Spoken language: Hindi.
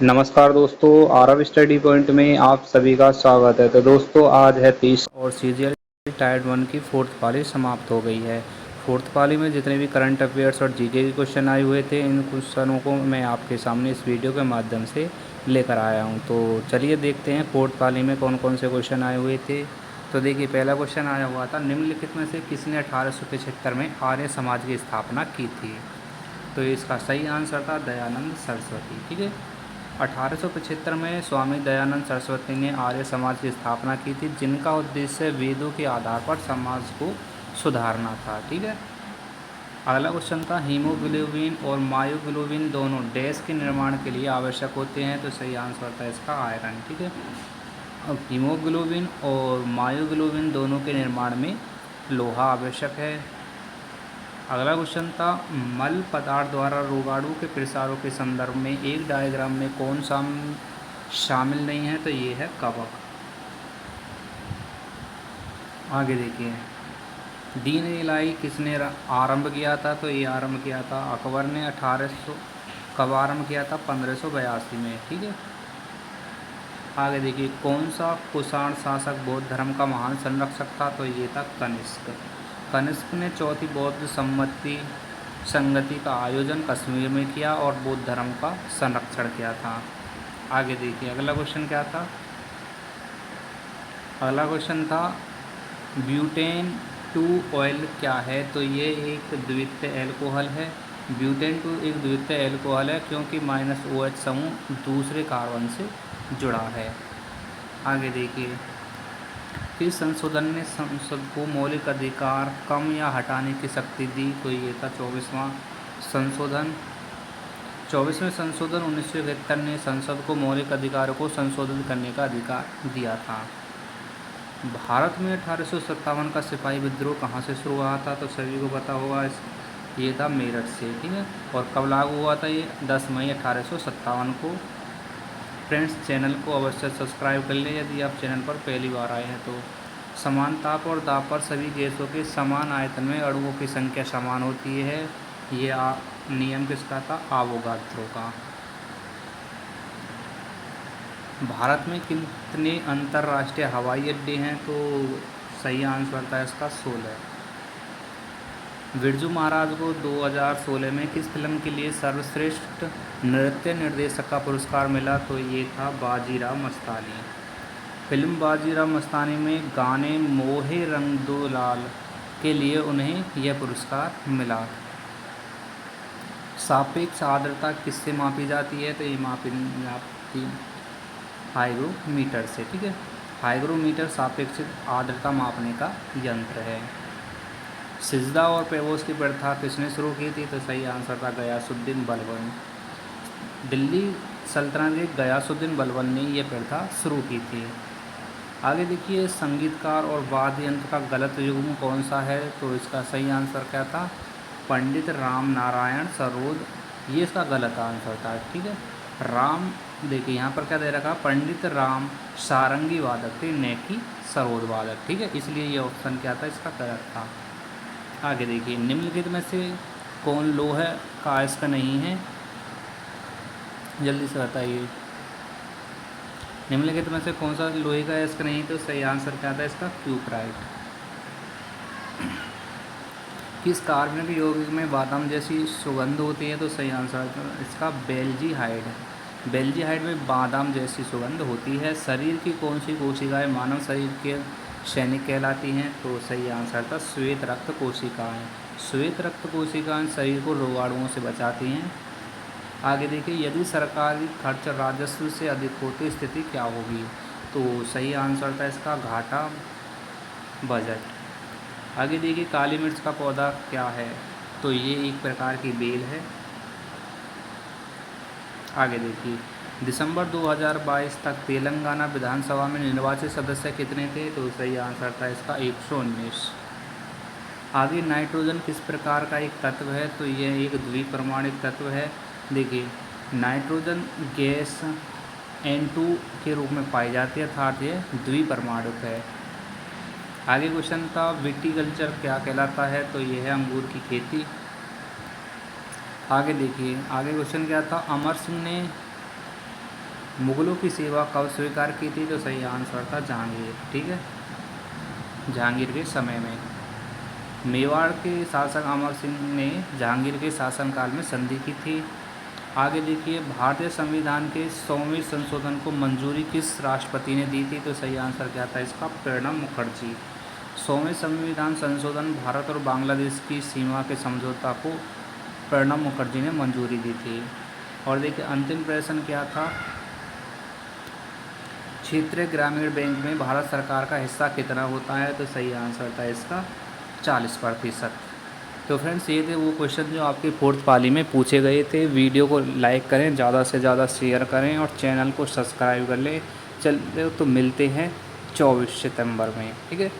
नमस्कार दोस्तों, आरव स्टडी पॉइंट में आप सभी का स्वागत है। तो दोस्तों आज है 30 और सीजीएल टायर 1 की फोर्थ पाली समाप्त हो गई है। फोर्थ पाली में जितने भी करंट अफेयर्स और जीके के क्वेश्चन आए हुए थे, इन क्वेश्चनों को मैं आपके सामने इस वीडियो के माध्यम से लेकर आया हूं। तो चलिए देखते हैं फोर्थ पाली में कौन कौन से क्वेश्चन आए हुए थे। तो देखिए, पहला क्वेश्चन आया हुआ था, निम्नलिखित में से किसने 1875 में आर्य समाज की स्थापना की थी। तो इसका सही आंसर था दयानंद सरस्वती। ठीक है, 1875 में स्वामी दयानंद सरस्वती ने आर्य समाज की स्थापना की थी, जिनका उद्देश्य वेदों के आधार पर समाज को सुधारना था। ठीक है, अगला क्वेश्चन था, हीमोग्लोबिन और मायोग्लोबिन दोनों डैश के निर्माण के लिए आवश्यक होते हैं। तो सही आंसर था इसका आयरन। ठीक है, अब हीमोग्लोबिन और मायोग्लोबिन दोनों के निर्माण में लोहा आवश्यक है। अगला क्वेश्चन था, मल पदार्थ द्वारा रोगाणु के प्रसारों के संदर्भ में एक डायग्राम में कौन सा शामिल नहीं है। तो ये है कवक। आगे देखिए, दीन इलाही किसने आरंभ किया था। तो ये आरंभ किया था अकबर ने 1800। कब आरंभ किया था? 1582 में। ठीक है, आगे देखिए, कौन सा कुषाण शासक बौद्ध धर्म का महान संरक्षक था। तो ये था कनिष्क। कनिष्क ने चौथी बौद्ध संगति का आयोजन कश्मीर में किया और बौद्ध धर्म का संरक्षण किया था। आगे देखिए, अगला क्वेश्चन क्या था। अगला क्वेश्चन था, ब्यूटेन 2 ऑयल क्या है। तो ये एक द्वितीय एल्कोहल है। ब्यूटेन 2 एक द्वितीय एल्कोहल है क्योंकि -OH समूह दूसरे कार्बन से जुड़ा है। आगे देखिए, किस संशोधन ने संसद को मौलिक अधिकार कम या हटाने की शक्ति दी। तो ये था 24वां संशोधन। 24वें संशोधन 1971 ने संसद को मौलिक अधिकारों को संशोधित करने का अधिकार दिया था। भारत में 1857 का सिपाही विद्रोह कहाँ से शुरू हुआ था। तो सभी को पता होगा, ये था मेरठ से। ठीक है, और कब लागू हुआ था? ये 10 मई 1857 को। फ्रेंड्स, चैनल को अवश्य सब्सक्राइब कर लें यदि आप चैनल पर पहली बार आए हैं तो। समान ताप और दाब पर सभी गैसों के समान आयतन में अणुओं की संख्या समान होती है। ये नियम किसका था? आवोगाद्रो का। भारत में कितने अंतर्राष्ट्रीय हवाई अड्डे हैं। तो सही आंसर था इसका 16। बिरजू महाराज को 2016 में किस फिल्म के लिए सर्वश्रेष्ठ नृत्य निर्देशक का पुरस्कार मिला। तो ये था बाजीराव मस्तानी। फिल्म बाजीराव मस्तानी में गाने मोहे रंग दो लाल के लिए उन्हें यह पुरस्कार मिला। सापेक्ष आर्द्रता किससे मापी जाती है। तो ये मापी हाइग्रोमीटर से। ठीक है, हाइग्रोमीटर सापेक्ष आर्द्रता मापने का यंत्र है। सिजदा और पेवोस की प्रथा किसने शुरू की थी। तो सही आंसर था गयासुद्दीन बलबन। दिल्ली सल्तनत के गयासुद्दीन बलबन ने यह प्रथा शुरू की थी। आगे देखिए, संगीतकार और वाद्य यंत्र का गलत युग्म कौन सा है। तो इसका सही आंसर क्या था? पंडित राम नारायण सरोद। ये इसका गलत आंसर था। ठीक है, राम, देखिए यहाँ पर क्या दे रखा, पंडित राम सारंगी वादक थे, न कि सरोद वादक। ठीक है, इसलिए ये ऑप्शन क्या था? इसका गलत था। आगे देखिए, निम्नलिखित में से कौन लोहे का अयस्क नहीं है। जल्दी से बताइए, निम्नलिखित में से कौन सा लोहे का अयस्क नहीं। तो सही आंसर क्या था इसका? क्यूपराइट। किस कार्बनिक यौगिक में बादाम जैसी सुगंध होती है। तो सही आंसर इसका बेल्जीहाइड। बेल्जीहाइड में बादाम जैसी सुगंध होती है। शरीर की कौन सी कोशिकाएं मानव शरीर के सैनिक कहलाती हैं। तो सही आंसर था श्वेत रक्त कोशिकाएं। श्वेत रक्त कोशिकाएं शरीर को रोगाणुओं से बचाती हैं। आगे देखिए, यदि सरकारी खर्च राजस्व से अधिक होती स्थिति क्या होगी। तो सही आंसर था इसका घाटा बजट। आगे देखिए, काली मिर्च का पौधा क्या है। तो ये एक प्रकार की बेल है। आगे देखिए, दिसंबर 2022 तक तेलंगाना विधानसभा में निर्वाचित सदस्य कितने थे। तो सही आंसर था इसका 119। आगे, नाइट्रोजन किस प्रकार का एक तत्व है। तो यह एक द्विपरमाणिक तत्व है। देखिए, नाइट्रोजन गैस N2 के रूप में पाई जाती है, अर्थात ये द्विपरमाणुक है। आगे क्वेश्चन था, विटीकल्चर क्या कहलाता है। तो यह है अंगूर की खेती। आगे देखिए, आगे क्वेश्चन क्या था, अमर सिंह ने मुगलों की सेवा कब स्वीकार की थी? तो सही आंसर था जहांगीर। ठीक है, जहांगीर के समय में। मेवाड़ के शासक अमर सिंह ने जहांगीर के शासनकाल में संधि की थी। आगे देखिए, भारतीय संविधान के 100वें संशोधन को मंजूरी किस राष्ट्रपति ने दी थी? तो सही आंसर क्या था इसका? प्रणब मुखर्जी। 100वें संविधान संशोधन भारत और बांग्लादेश की सीमा के समझौता को प्रणब मुखर्जी ने मंजूरी दी थी। और देखिए, अंतिम प्रश्न क्या था? क्षेत्रीय ग्रामीण बैंक में भारत सरकार का हिस्सा कितना होता है? तो सही आंसर था इसका 40%। तो फ्रेंड्स, ये थे वो क्वेश्चन जो आपके फोर्थ पाली में पूछे गए थे। वीडियो को लाइक करें, ज़्यादा से ज़्यादा शेयर करें और चैनल को सब्सक्राइब कर लें। चलिए, तो मिलते हैं 24 सितंबर में। ठीक है।